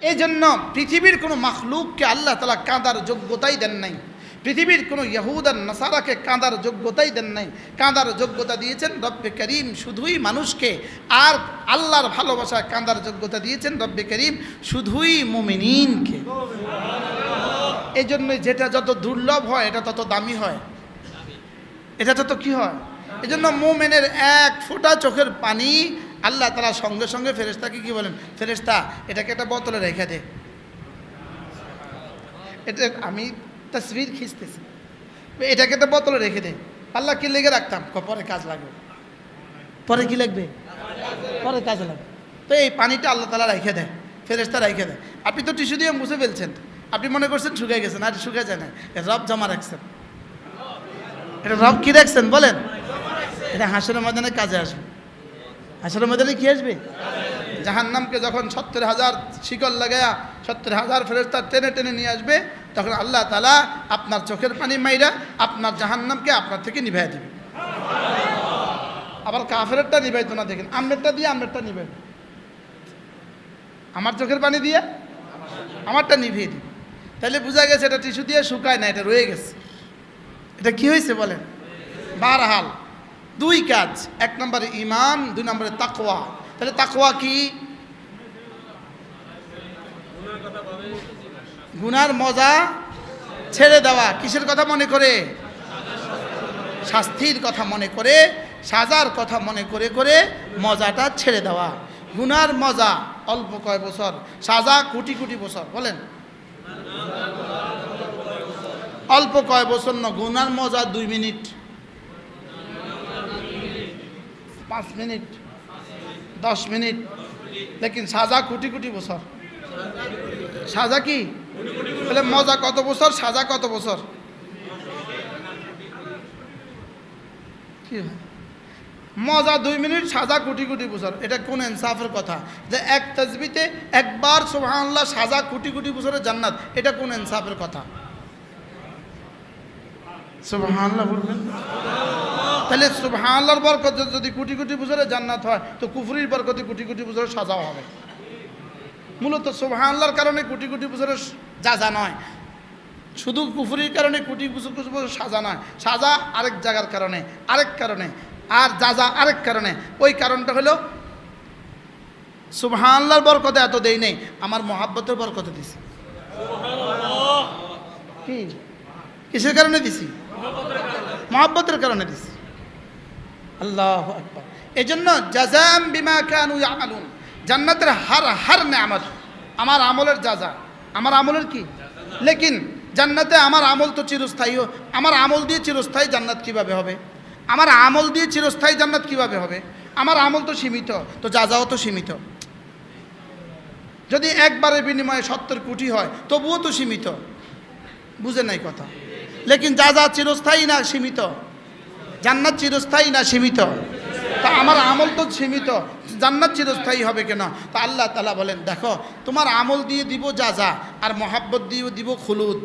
এই জন্য পৃথিবীর কোনো মাখলুককে আল্লাহ তাআলা কাঁদার যোগ্যতাই দেন নাই। পৃথিবীর কোনো ইহুদ আর নাসারাকে কাঁদার যোগ্যতাই দেন নাই। কাঁদার যোগ্যতা দিয়েছেন রব্বে করিম শুধুই মানুষকে, আর আল্লাহর ভালোবাসায় কাঁদার যোগ্যতা দিয়েছেন রব্বে করিম শুধুই মুমিনিনকে। এই জন্য যেটা যত দুর্লভ হয় এটা তত দামি হয়, এটা তত কি হয়। এই জন্য মুমিনের এক ফোঁটা চোখের পানি আল্লাহ তাআলা সঙ্গে সঙ্গে ফেরেশতাকে কি বলেন, ফেরেশতা এটাকে একটা বোতলে রেখে দে। এটা আমি তসবির খিঁচতেছি, এটাকে একটা বোতলে রেখে দে। আল্লাহ কি লেগে রাখতাম, পরে কাজ লাগবে, পরে কি লাগবে, পরে কাজে লাগবে। তো এই পানিটা আল্লাহ তাআলা রেখে দেয়, ফেরেশতা রেখে দেয়। আপনি তো টিস্যু দিয়ে মুছে ফেলছেন, আপনি মনে করছেন শুকিয়ে গেছেন, আর শুকিয়ে যায় না, রব জমা রাখছেন। এটা রব কি রাখছেন বলেন, এটা হাসরের ময়দানে কাজে আসবে। হাসরের ময়দানে কি আসবে, জাহান্নামকে যখন 70,000 শিকল লাগায়া 70,000 ফেরেশতা টেনে টেনে নিয়ে আসবে, তখন আল্লাহ তাআলা আপনার চোখের পানি মাইরা আপনার জাহান্নামকে আপনার থেকে নিভাইয়া দেবে। আবার কাফেরটা নিভাইতো না, দেখেন আমনেরটা দিয়ে আমনেরটা নিভাই, আমার চোখের পানি দিয়ে আমারটা নিভিয়ে দিবে। তাহলে বোঝা গেছে এটা টিস্যু দিয়ে শুকায় না, এটা রয়ে গেছে। এটা কি হয়েছে বলেন, বারহাল দুই কাজ, এক নম্বরে ঈমান, দুই নম্বরে তাকওয়া। তাহলে তাকওয়া কি, গুনার মজা ছেড়ে দেওয়া। কিসের কথা মনে করে, শাস্তির কথা মনে করে, সাজার কথা মনে করে করে মজাটা ছেড়ে দেওয়া। গুনার মজা অল্প কয় বছর, সাজা কোটি কোটি বছর। বলেন অল্প কয় বছর না, গুনার মজা 2 মিনিট, 5 মিনিট, 10 মিনিট, লেকিন সাজা কোটি কোটি বছর। সাজা কি, তাহলে মজা কত বছর, সাজা কত বছর। কি মজা 2 মিনিট, সাজা কোটি কোটি বছর। এটা কোন ইনসাফের কথা যে এক তাসবিতে একবার সুবহানাল্লাহ, সাজা কোটি কোটি বছরের জান্নাত। এটা কোন ইনসাফের কথা, সুবহানাল্লাহ বলবেন। তাহলে সুবহানাল্লাহর বরকত যদি কোটি কোটি বছরের জান্নাত হয়, তো কুফরির বরকতে কোটি কোটি বছরের সাজাও হবে। মূলত সুবহানাল্লাহর কারণে কোটি কোটি বছরের সাজা নয়, শুধু কুফরির কারণে কোটি কোটি বছর সাজা নয়। সাজা আরেক জায়গার কারণে, আরেক কারণে, আর যা আরেক কারণে। ওই কারণটা হলো সুবহানাল্লাহর বরকতে এত দেই নেই, আমার মহাব্বতের বরকতে দিছি। কি কিসের কারণে দিছি, মহাব্বতের কারণে দিছি। আল্লাহু আকবার। এজন্য জাযাম বিমা কানু ইয়ামালুন, জান্নাতের হার নেয়ামত আমার আমলের যাজা, আমার আমলের কি। লেকিন জান্নাতে আমার আমল তো চিরস্থায়ী, আমার আমল দিয়ে চিরস্থায়ী জান্নাত কিভাবে হবে, আমার আমল দিয়ে চিরস্থায়ী জান্নাত কিভাবে হবে। আমার আমল তো সীমিত, তো যাজাও তো সীমিত। যদি একবারের বিনিময়ে 70 কোটি হয় তবুও তো সীমিত, বুঝে নাই কথা। লেকিন যা চিরস্থায়ী না সীমিত, জান্নাত চিরস্থায়ী না সীমিত, তা আমার আমল তো সীমিত, জান্নাত চিরস্থায়ী হবে কেন। তা আল্লাহ তাআলা বলেন দেখো তোমার আমল দিয়ে দিব যা, আর মহাব্বত দিয়ে দিব খুলুদ।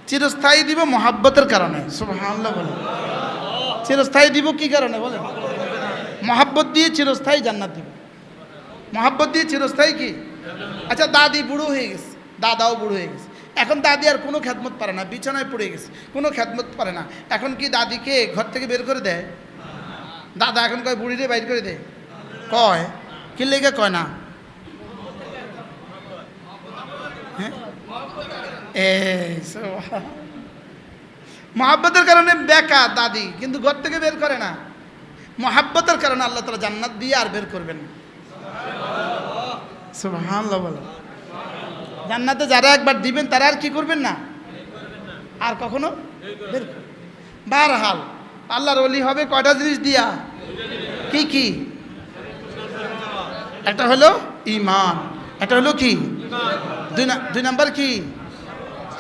চিরস্থায়ী দিব মহাব্বতের কারণে, সুবহানাল্লাহ বলেন। চিরস্থায়ী দিব কি কারণে বলেন, মহাব্বত দিয়ে চিরস্থায়ী জান্নাত দিব, মহাব্বত দিয়ে চিরস্থায়ী কি। আচ্ছা দাদি বুড়ো হয়ে গেছে, দাদাও বুড়ো হয়ে গেছে, এখন দাদি আর কোনো খেদমত পারে না, বিছানায় পড়ে গেছে, কোনো খেদমত পারে না। এখন কি দাদিকে ঘর থেকে বের করে দেয়, দাদা এখন কয় বুড়িরে বাইর করে দেয়, কয় কি লেগে কয় না, হ্যাঁ মহাব্বতের কারণে বেকার দাদি, কিন্তু ঘর থেকে বের করে না। মহাব্বতের কারণে আল্লাহ তাআলা জান্নাত দিয়ে আর বের করবেন না। সুবহানাল্লাহ বলো। জান্নাতে যারা একবার দিবেন তারা আর কি করবেন না, আর কখনো বের। বারহাল আল্লাহর ওলি হবে কয়টা জিনিস দিয়া, কি কি, একটা হলো ঈমান, একটা হলো কি, দুই নাম্বার কি,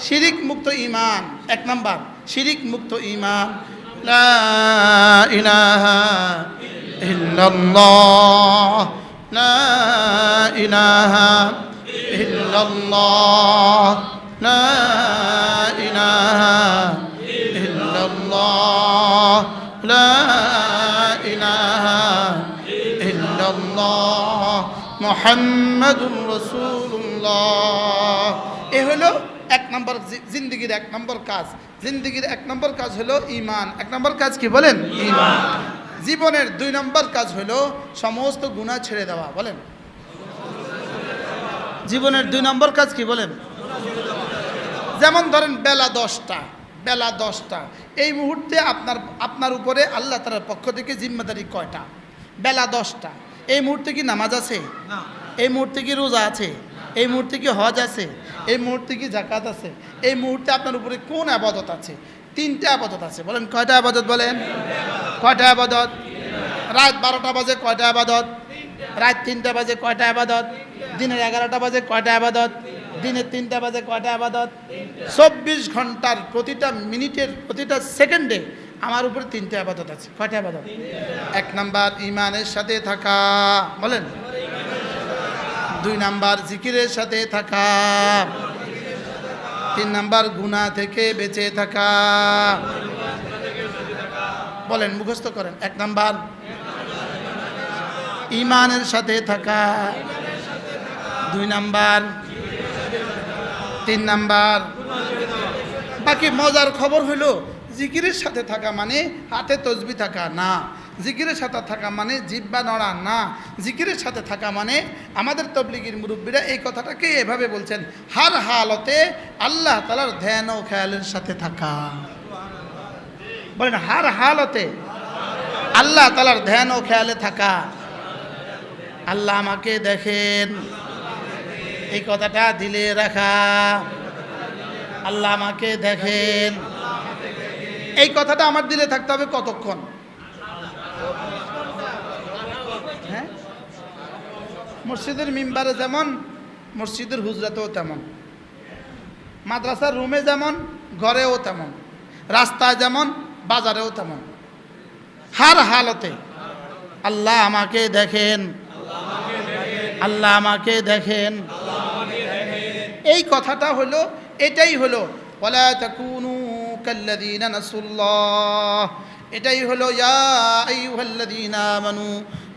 শিরিক মুক্ত ঈমান। 1 নাম্বার শিরিক মুক্ত ঈমান, লা ইলাহা ইল্লাল্লাহ, লা ইলাহা ইল্লাল্লাহ, লা ইলাহা ইল্লাল্লাহ, লা ইলাহা ইল্লাল্লাহ, মুহাম্মাদুর রাসূলুল্লাহ। এ হলো এক নম্বর জিন্দেগির এক নম্বর কাজ। জিন্দেগির এক নম্বর কাজ হলো ঈমান। এক নম্বর কাজ কি বলেন? ঈমান। জীবনের 2 নম্বর কাজ হলো সমস্ত গুনাহ ছেড়ে দেওয়া। বলেন, জীবনের 2 নম্বর কাজ কি বলেন? যেমন ধরেন বেলা 10টা, এই মুহূর্তে আপনার উপরে আল্লাহ তাআলার পক্ষ থেকে জিম্মাদারি কয়টা? বেলা 10টা। এই মুহূর্তে কি নামাজ আছে? না। এই মুহূর্তে কি রোজা আছে? এই মুহূর্তে কি হজ আছে? এই মুহূর্তে কি যাকাত আছে? এই মুহূর্তে আপনার উপরে কোন ইবাদত আছে? 3টা ইবাদত আছে। বলেন কয়টা ইবাদত? বলেন কয়টা ইবাদত? রাত 12টা বাজে কয়টা ইবাদত? রাত 3টা বাজে কয়টা ইবাদত? দিনের 11টা বাজে কয়টা ইবাদত? দিনের 3টা বাজে কয়টা ইবাদত? 24 ঘন্টার প্রতিটা মিনিটের প্রতিটা সেকেন্ডে আমার উপরে 3টা ইবাদত আছে। কয়টা ইবাদত? 1 নাম্বার ঈমানের সাথে থাকা। বলেন 2 নাম্বার জিকিরের সাথে থাকা। 3 নাম্বার গুনাহ থেকে বেঁচে থাকা। বলেন মুখস্থ করেন। 1 নাম্বার ঈমানের সাথে থাকা, 2 নাম্বার, 3 নাম্বার। বাকি মজার খবর হলো জিকিরের সাথে থাকা মানে হাতে তসবিহ থাকা না। জিকিরের সাথে থাকা মানে জিহ্বা নড়া না। জিকিরের সাথে থাকা মানে আমাদের তবলিগীর মুরব্বীরা এই কথাটাকে এভাবে বলছেন, হার হালতে আল্লাহ তাআলার ধ্যান ও খেয়ালের সাথে থাকা। বলেন হার হালতে আল্লাহ তাআলার ধ্যান ও খেয়ালে থাকা। আল্লাহ আমাকে দেখেন, এই কথাটা দিলে রাখা। আল্লাহ আমাকে দেখেন, এই কথাটা আমার দিলে থাকতে হবে কতক্ষণ? হ্যাঁ, মসজিদের মিম্বারে যেমন, মসজিদের হুজরাতেও তেমন, মাদ্রাসার রুমে যেমন, ঘরেও তেমন, রাস্তায় যেমন, বাজারেও তেমন। হার হালতে আল্লাহ আমাকে দেখেন, আল্লাহ আমাকে দেখেন। এই কথাটা হলো, এটাই হলো ওয়ালা তাকুনু কাল্লাযীনা নাসুল্লাহ। এটাই হলো ইয়া আইয়ুহাল্লাযীনা আমানু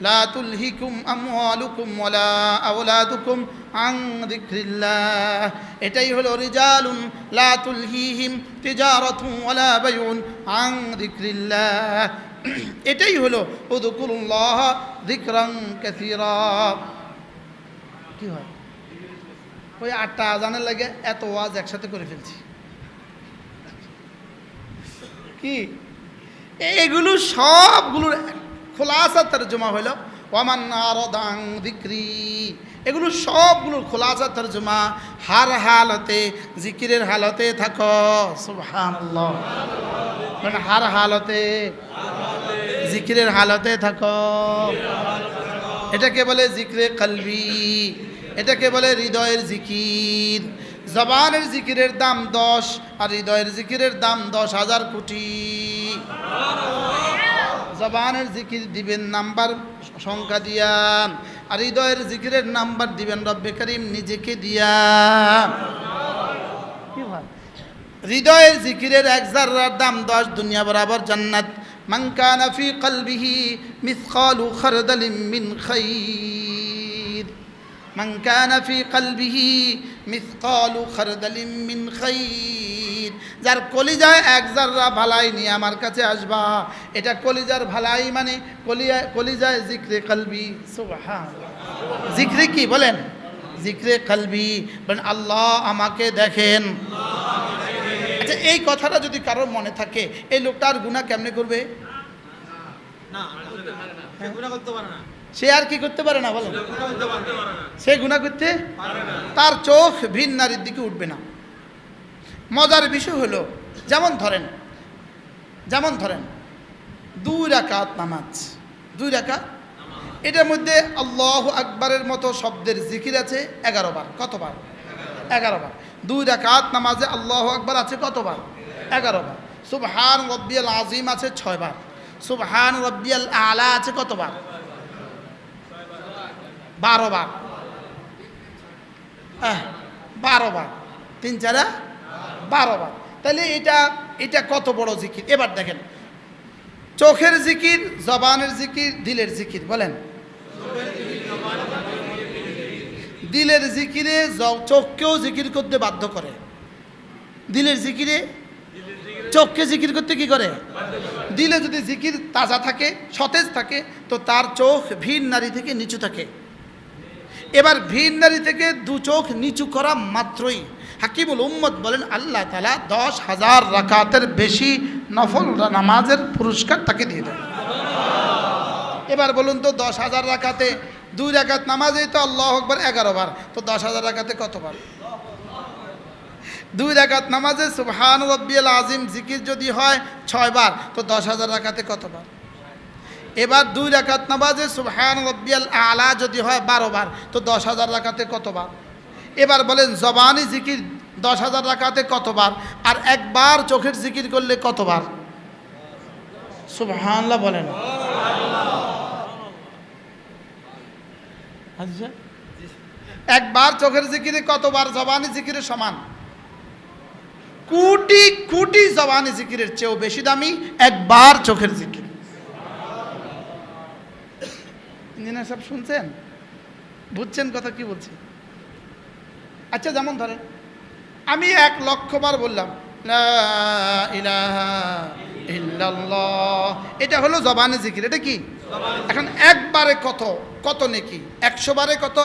লা তুলহিকুম আমওয়ালুকুম ওয়ালা আওলাদুকুম আন যিকরিল্লাহ। এটাই হলো রিজালুন লা তুলহিহিম তিজারাতুন ওয়ালা বাইউন আন যিকরিল্লাহ। এটাই হলো উযকুরুল্লাহ যিকরান কাসীরা। কি হয়? ওই 8টা আজানের লাগে এত ওয়াজ একসাথে করে ফেলছি। কি এগুলো সবগুলোর খোলাসা তরজমা হলো ওয়ামান আরাদান যিকরি। এগুলো সবগুলোর খোলাসা তরজমা হার হালতে জিকিরের হালতে থাকো। সুবহানাল্লাহ। মানে হার হালতে জিকিরের হালতে থাকো। এটাকে বলে জিকরে কলবি, এটাকে বলে হৃদয়ের জিকির। জবানের জিকিরের দাম 10 আর হৃদয়ের জিকিরের দাম 10,000 কোটি। জবানের জিকির দিবেন নাম্বার সংখ্যা দিয়া, আর হৃদয়ের জিকিরের নাম্বার দিবেন রব্বে করিম নিজেকে দিয়া। কি হয়? হৃদয়ের জিকিরের 1 জাররার দাম 10 দুনিয়া বরাবর জান্নাত। মান কানা ফি কলবিহি মিসকালু খারদালিন মিন খাইর, মান কানা ফি কলবিহি মিসকালু খারদালিন মিন খাইর। যার কলিজায় 1 জাররা ভালাই নিয়ে আমার কাছে আসবা, এটা কলিজার ভালাই মানে কলিজায় জিকরে কলবি। সুবহানাল্লাহ। জিকরে কি বলেন? জিকরে কলবি। বলেন আল্লাহ আমাকে দেখেন। আচ্ছা, এই কথাটা যদি কারোর মনে থাকে, এই লোকটার গুনাহ কেমনে করবে? সে আর কি করতে পারে না? বলেন সে গুনাহ করতে পারে না। তার চোখ ভিন নারীর দিকে উঠবে না। মজার বিষয় হলো, যেমন ধরেন 2 রাকাত নামাজ, 2 রাকাত, এটার মধ্যে আল্লাহু আকবারের মতো শব্দের জিকির আছে 11 বার। কতবার? 11 বার। 2 রাকাত নামাজে আল্লাহু আকবার আছে কতবার? 11 বার। সুবহান রব্বিয়াল আযীম আছে 6 বার। সুবহান রব্বিয়াল আলা আছে কতবার? 12 বার। 12 বার। 3 4 12 বার। তাহলে এটা কত বড় জিকির? এবার দেখেন, চোখের জিকির, জবানের জিকির, দিলের জিকির। বলেন দিলের জিকিরে চোখকেও জিকির করতে বাধ্য করে। দিলের জিকিরে চোখকে জিকির করতে কি করে? দিলে যদি জিকির তাজা থাকে, সতেজ থাকে, তো তার চোখ ভিন নারী থেকে নিচু থাকে। এবার ভিন নারী থেকে দু চোখ নিচু করা মাত্রই হাকিমুল উম্মত বলেন আল্লাহ তাআলা 10,000 রাকাতের বেশি নফল নামাজের পুরস্কার তাকে দিয়ে দেন। এবার বলুন তো 10,000 রাকাতে 2 রাকাত নামাজেই তো আল্লাহু আকবার 11 বার, তো 10,000 রাকাতে কতবার? 2 রাকাত নামাজে সুবহান রাব্বিয়াল আযীম জিকির যদি হয় 6 বার, তো 10,000 রাকাতে কতবার? এবার 2 রাকাত নামাজে সুবহান রাব্বিয়াল আলা যদি হয় 12 বার, তো 10,000 রাকাতে কতবার? এবার বলেন জবানি জিকির 10,000 রাকাতে কতবার? আর একবার চোখের জিকির করলে কতবার? সুবহানাল্লাহ বলেন। আচ্ছা, একবার চোখের জিকিরে কতবার জবানি জিকিরের সমান? কোটি কোটি জবানি জিকিরের চেয়েও বেশি দামি একবার চোখের জিকির। ইঞ্জিনিয়ার সাহেব শুনছেন? বুঝছেন কথা কি বলছি? আচ্ছা, যেমন ধরেন আমি 1,00,000 বার বললাম লা ইলাহা ইল্লাল্লাহ, এটা হলো জবানি জিকির। এটা কি? এখন একবারে কত কত নেকি? 100 বারে কত?